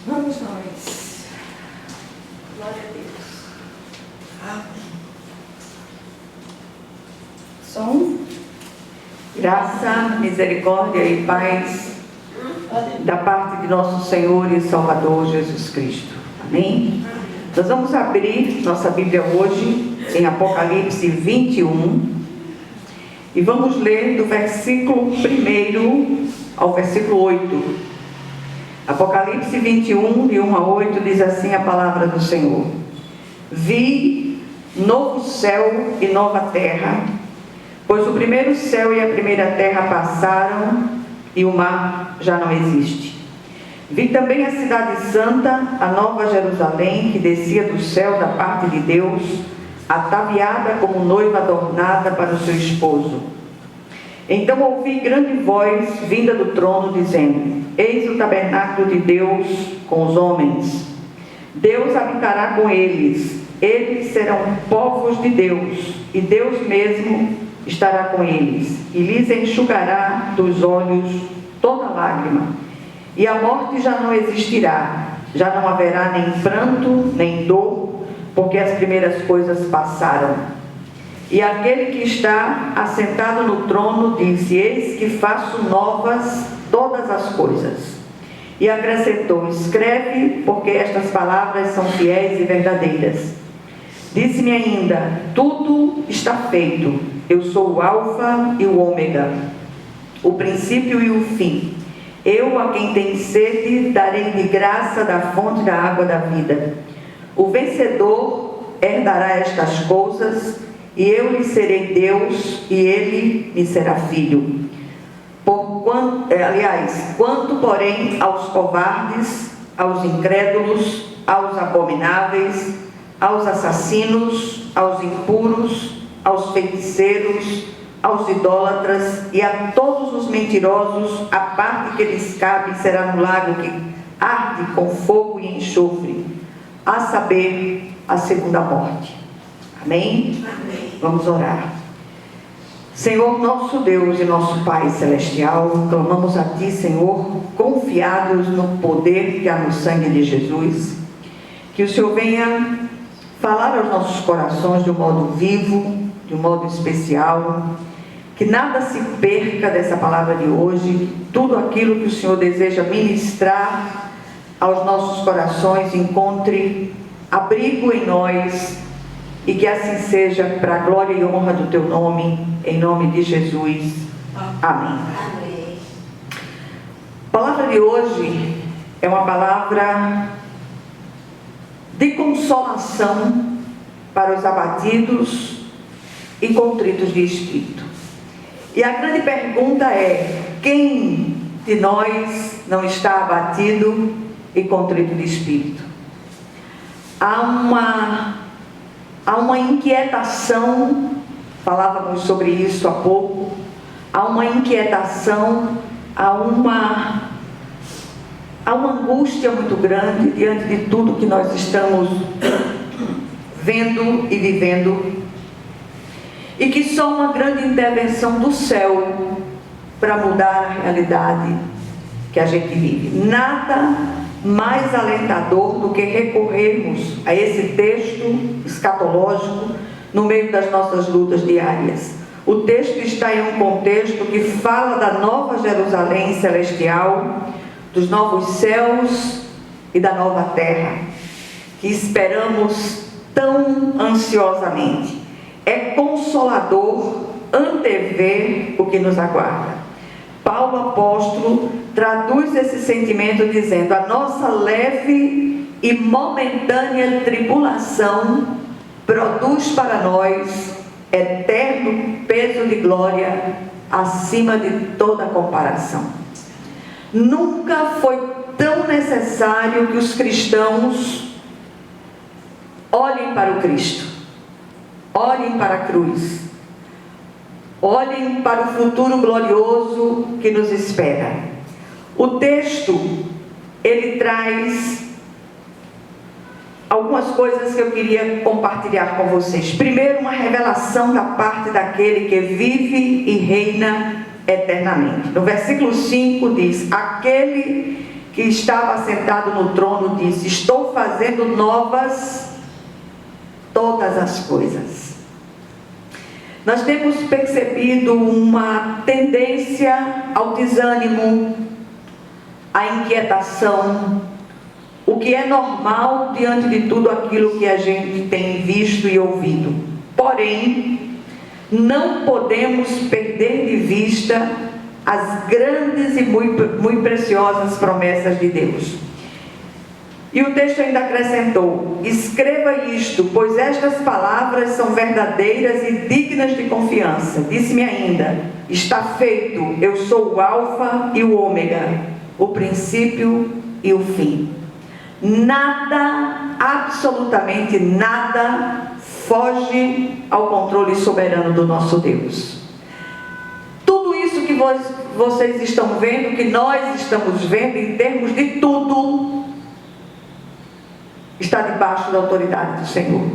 Vamos nós. Glória a Deus. Amém. Som. Graça, misericórdia e paz da parte de nosso Senhor e Salvador Jesus Cristo. Amém? Nós vamos abrir nossa Bíblia hoje em Apocalipse 21 e vamos ler do versículo 1 ao versículo 8. Apocalipse 21, de 1 a 8, diz assim a palavra do Senhor: Vi novo céu e nova terra, pois o primeiro céu e a primeira terra passaram e o mar já não existe. Vi também a cidade santa, a nova Jerusalém, que descia do céu da parte de Deus, ataviada como noiva adornada para o seu esposo. Então ouvi grande voz vinda do trono, dizendo: Eis o tabernáculo de Deus com os homens. Deus habitará com eles. Eles serão povos de Deus, e Deus mesmo estará com eles, e lhes enxugará dos olhos toda lágrima. E a morte já não existirá, já não haverá nem pranto, nem dor, porque as primeiras coisas passaram. E aquele que está assentado no trono disse: Eis que faço novas todas as coisas. E acrescentou: Escreve, porque estas palavras são fiéis e verdadeiras. Disse-me ainda: Tudo está feito. Eu sou o Alfa e o Ômega, o princípio e o fim. Eu, a quem tem sede, darei de graça da fonte da água da vida. O vencedor herdará estas coisas, e eu lhe serei Deus, e ele me será filho. Quanto, porém, aos covardes, aos incrédulos, aos abomináveis, aos assassinos, aos impuros, aos feiticeiros, aos idólatras e a todos os mentirosos, a parte que lhes cabe será no lago que arde com fogo e enxofre, a saber, a segunda morte. Amém? Amém. Vamos orar. Senhor, nosso Deus e nosso Pai Celestial, clamamos a Ti, Senhor, confiados no poder que há no sangue de Jesus, que o Senhor venha falar aos nossos corações de um modo vivo, de um modo especial, que nada se perca dessa palavra de hoje, tudo aquilo que o Senhor deseja ministrar aos nossos corações encontre abrigo em nós, e que assim seja, para a glória e honra do Teu nome, em nome de Jesus. Amém. Amém. A palavra de hoje é uma palavra de consolação para os abatidos e contritos de espírito. E a grande pergunta é: quem de nós não está abatido e contrito de espírito? Há uma inquietação, falávamos sobre isso há pouco, há uma inquietação, há uma angústia muito grande diante de tudo que nós estamos vendo e vivendo, e que só uma grande intervenção do céu para mudar a realidade que a gente vive. Nada mais alentador do que recorrermos a esse texto escatológico no meio das nossas lutas diárias. O texto está em um contexto que fala da nova Jerusalém celestial, dos novos céus e da nova terra, que esperamos tão ansiosamente. É consolador antever o que nos aguarda. Paulo apóstolo traduz esse sentimento dizendo: a nossa leve e momentânea tribulação produz para nós eterno peso de glória acima de toda comparação. Nunca foi tão necessário que os cristãos olhem para o Cristo, olhem para a cruz, olhem para o futuro glorioso que nos espera. O texto, ele traz algumas coisas que eu queria compartilhar com vocês. Primeiro, uma revelação da parte daquele que vive e reina eternamente. No versículo 5 diz: aquele que estava sentado no trono, disse: estou fazendo novas todas as coisas. Nós temos percebido uma tendência ao desânimo, à inquietação, o que é normal diante de tudo aquilo que a gente tem visto e ouvido. Porém, não podemos perder de vista as grandes e muito preciosas promessas de Deus. E o texto ainda acrescentou: escreva isto, pois estas palavras são verdadeiras e dignas de confiança. Disse-me ainda: está feito, eu sou o Alfa e o Ômega, o princípio e o fim. Nada, absolutamente nada, foge ao controle soberano do nosso Deus. Tudo isso que vocês estão vendo, que nós estamos vendo, em termos de tudo, está debaixo da autoridade do Senhor.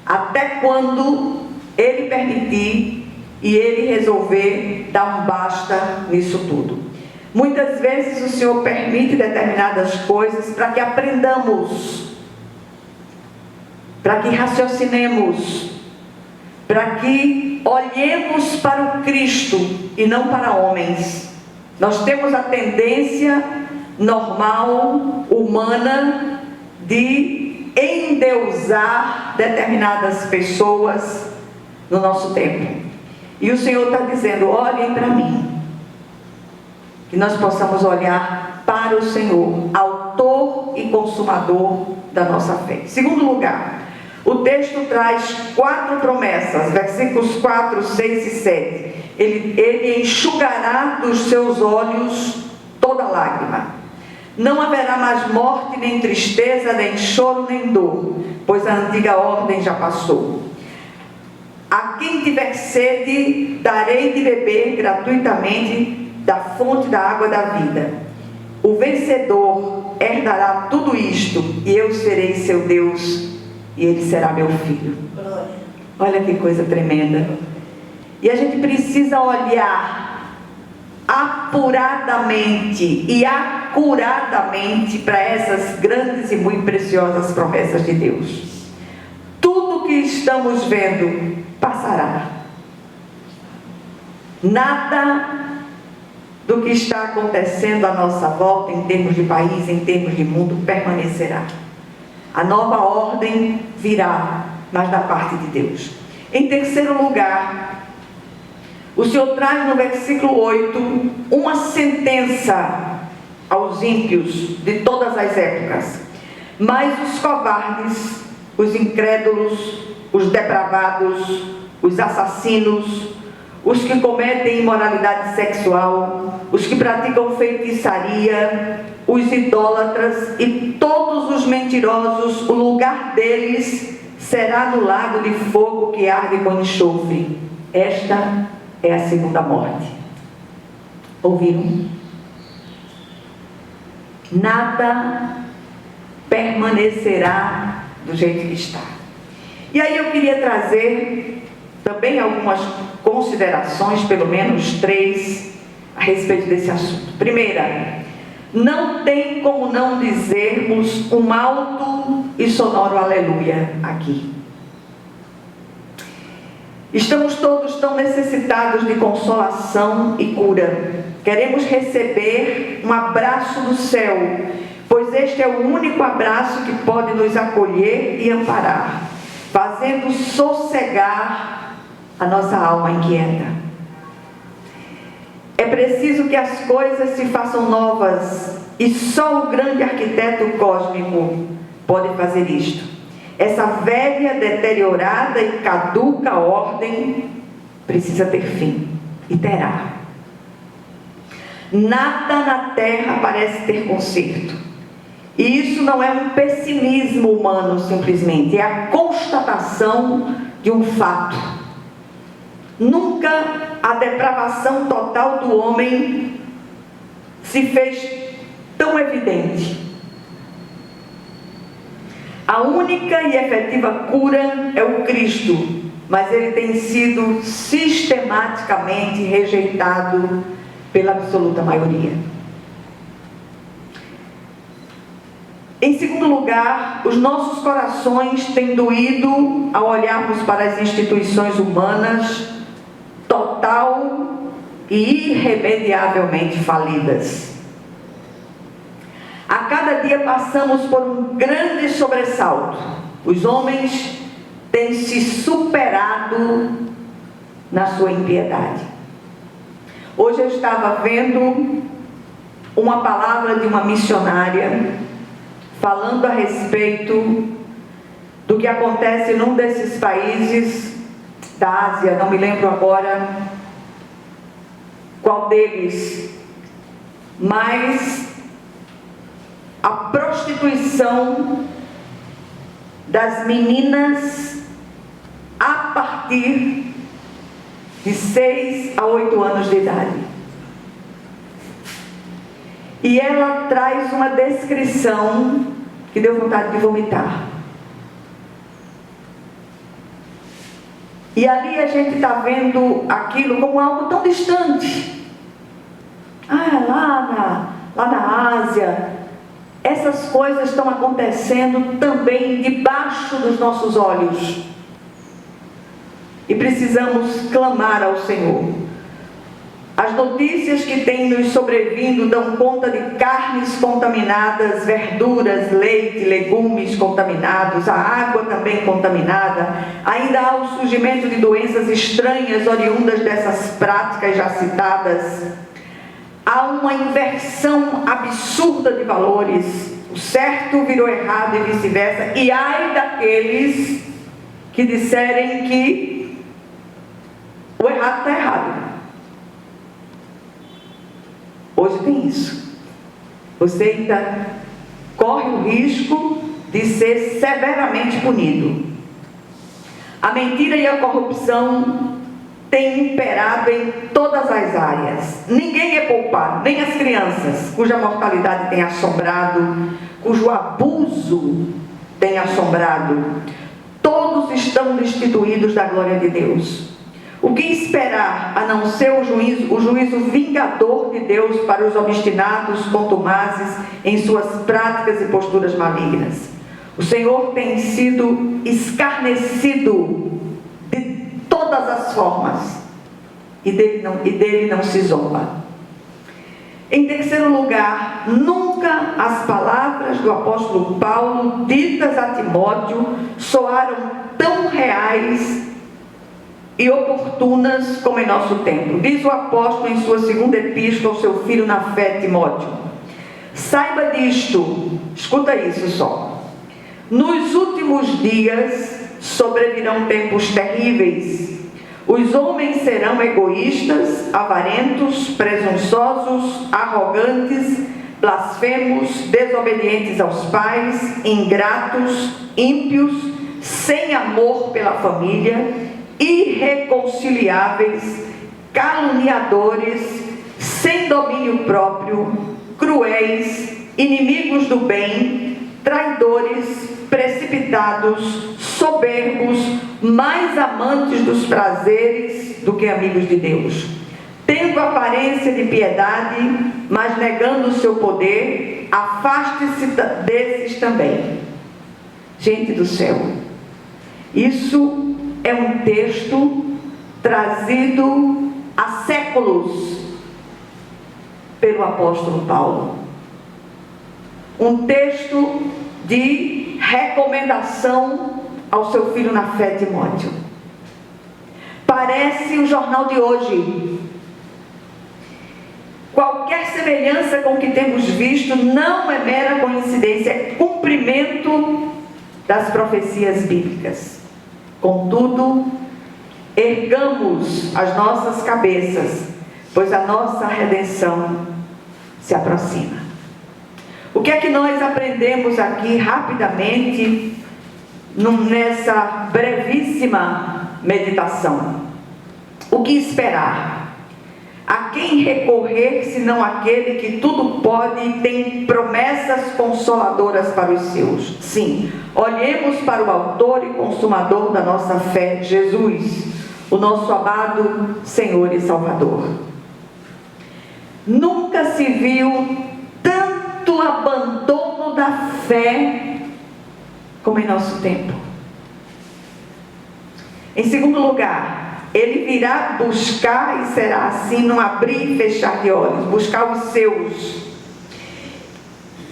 Até quando Ele permitir e Ele resolver dar um basta nisso tudo. Muitas vezes o Senhor permite determinadas coisas para que aprendamos, para que raciocinemos, para que olhemos para o Cristo e não para homens. Nós temos a tendência normal, humana, de endeusar determinadas pessoas no nosso tempo. E o Senhor está dizendo: olhem para mim. Que nós possamos olhar para o Senhor, autor e consumador da nossa fé. Segundo lugar, o texto traz 4 promessas, versículos 4, 6 e 7. Ele enxugará dos seus olhos toda lágrima. Não haverá mais morte, nem tristeza, nem choro, nem dor, pois a antiga ordem já passou. A quem tiver sede, darei de beber gratuitamente da fonte da água da vida. O vencedor herdará tudo isto, e eu serei seu Deus, e ele será meu filho. Olha que coisa tremenda. E a gente precisa olhar apuradamente e acuradamente para essas grandes e muito preciosas promessas de Deus. Tudo que estamos vendo passará. Nada do que está acontecendo à nossa volta, em termos de país, em termos de mundo, permanecerá. A nova ordem virá, mas da parte de Deus. Em terceiro lugar, o Senhor traz no versículo 8 uma sentença aos ímpios de todas as épocas. Mas os covardes, os incrédulos, os depravados, os assassinos, os que cometem imoralidade sexual, os que praticam feitiçaria, os idólatras e todos os mentirosos, o lugar deles será no lago de fogo que arde com enxofre. Esta é a segunda morte. Ouviram? Nada permanecerá do jeito que está. E aí eu queria trazer também algumas considerações, pelo menos 3, a respeito desse assunto. Primeira, não tem como não dizermos um alto e sonoro aleluia aqui. Estamos todos tão necessitados de consolação e cura. Queremos receber um abraço do céu, pois este é o único abraço que pode nos acolher e amparar, fazendo sossegar a nossa alma inquieta. É preciso que as coisas se façam novas, e só o grande arquiteto cósmico pode fazer isto. Essa velha, deteriorada e caduca ordem precisa ter fim, e terá. Nada na terra parece ter conserto. E isso não é um pessimismo humano simplesmente, é a constatação de um fato. Nunca a depravação total do homem se fez tão evidente. A única e efetiva cura é o Cristo, mas ele tem sido sistematicamente rejeitado pela absoluta maioria. Em segundo lugar, os nossos corações têm doído ao olharmos para as instituições humanas total e irremediavelmente falidas. A cada dia passamos por um grande sobressalto. Os homens têm se superado na sua impiedade. Hoje eu estava vendo uma palavra de uma missionária falando a respeito do que acontece num desses países da Ásia, não me lembro agora qual deles, mas a prostituição das meninas a partir de 6 a 8 anos de idade. E ela traz uma descrição que deu vontade de vomitar. E ali a gente está vendo aquilo como algo tão distante. Lá na Ásia, essas coisas estão acontecendo também debaixo dos nossos olhos. E precisamos clamar ao Senhor. As notícias que têm nos sobrevindo dão conta de carnes contaminadas, verduras, leite, legumes contaminados, a água também contaminada. Ainda há o surgimento de doenças estranhas oriundas dessas práticas já citadas. Há uma inversão absurda de valores. O certo virou errado e vice-versa. E ai daqueles que disserem que o errado está errado. Hoje tem isso. Você ainda corre o risco de ser severamente punido. A mentira e a corrupção têm imperado em todas as áreas. Ninguém é poupado, nem as crianças, cuja mortalidade tem assombrado, cujo abuso tem assombrado. Todos estão destituídos da glória de Deus. O que esperar a não ser o juízo vingador de Deus para os obstinados, contumazes em suas práticas e posturas malignas? O Senhor tem sido escarnecido de todas as formas e dele não se zomba. Em terceiro lugar, nunca as palavras do apóstolo Paulo ditas a Timóteo soaram tão reais e oportunas como em nosso tempo. Diz o apóstolo em sua segunda epístola ao seu filho na fé, Timóteo: saiba disto, escuta isso só, nos últimos dias sobrevirão tempos terríveis. Os homens serão egoístas, avarentos, presunçosos, arrogantes, blasfemos, desobedientes aos pais, ingratos, ímpios, sem amor pela família, irreconciliáveis, caluniadores, sem domínio próprio, cruéis, inimigos do bem, traidores, precipitados, soberbos, mais amantes dos prazeres do que amigos de Deus, tendo aparência de piedade, mas negando o seu poder. Afaste-se desses também. Gente do céu, isso é um texto trazido há séculos pelo apóstolo Paulo. Um texto de recomendação ao seu filho na fé, Timóteo. Parece o jornal de hoje. Qualquer semelhança com o que temos visto não é mera coincidência, é cumprimento das profecias bíblicas. Contudo, ergamos as nossas cabeças, pois a nossa redenção se aproxima. O que é que nós aprendemos aqui rapidamente nessa brevíssima meditação? O que esperar? A quem recorrer senão aquele que tudo pode e tem promessas consoladoras para os seus? Sim, olhemos para o autor e consumador da nossa fé, Jesus, o nosso amado Senhor e Salvador. Nunca se viu tanto abandono toda a fé como em nosso tempo. Em segundo lugar, Ele virá buscar, e será assim num abrir e fechar de olhos, buscar os seus.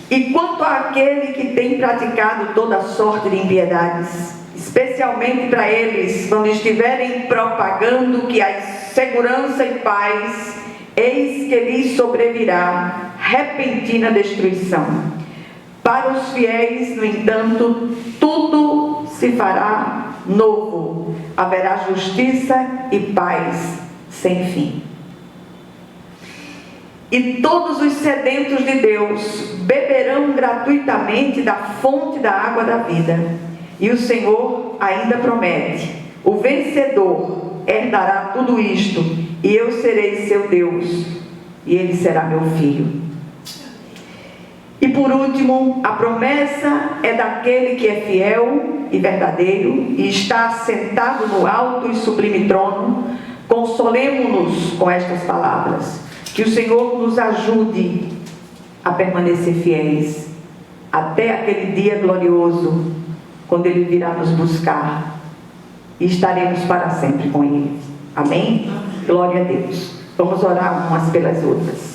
E quanto àquele que tem praticado toda sorte de impiedades, especialmente para eles, quando estiverem propagando que há segurança e paz, eis que lhes sobrevirá repentina destruição. Para os fiéis, no entanto, tudo se fará novo. Haverá justiça e paz sem fim. E todos os sedentos de Deus beberão gratuitamente da fonte da água da vida. E o Senhor ainda promete: o vencedor herdará tudo isto, e eu serei seu Deus, e ele será meu filho. E por último, a promessa é daquele que é fiel e verdadeiro e está sentado no alto e sublime trono. Consolemo-nos com estas palavras. Que o Senhor nos ajude a permanecer fiéis até aquele dia glorioso, quando Ele virá nos buscar e estaremos para sempre com Ele. Amém? Glória a Deus. Vamos orar umas pelas outras.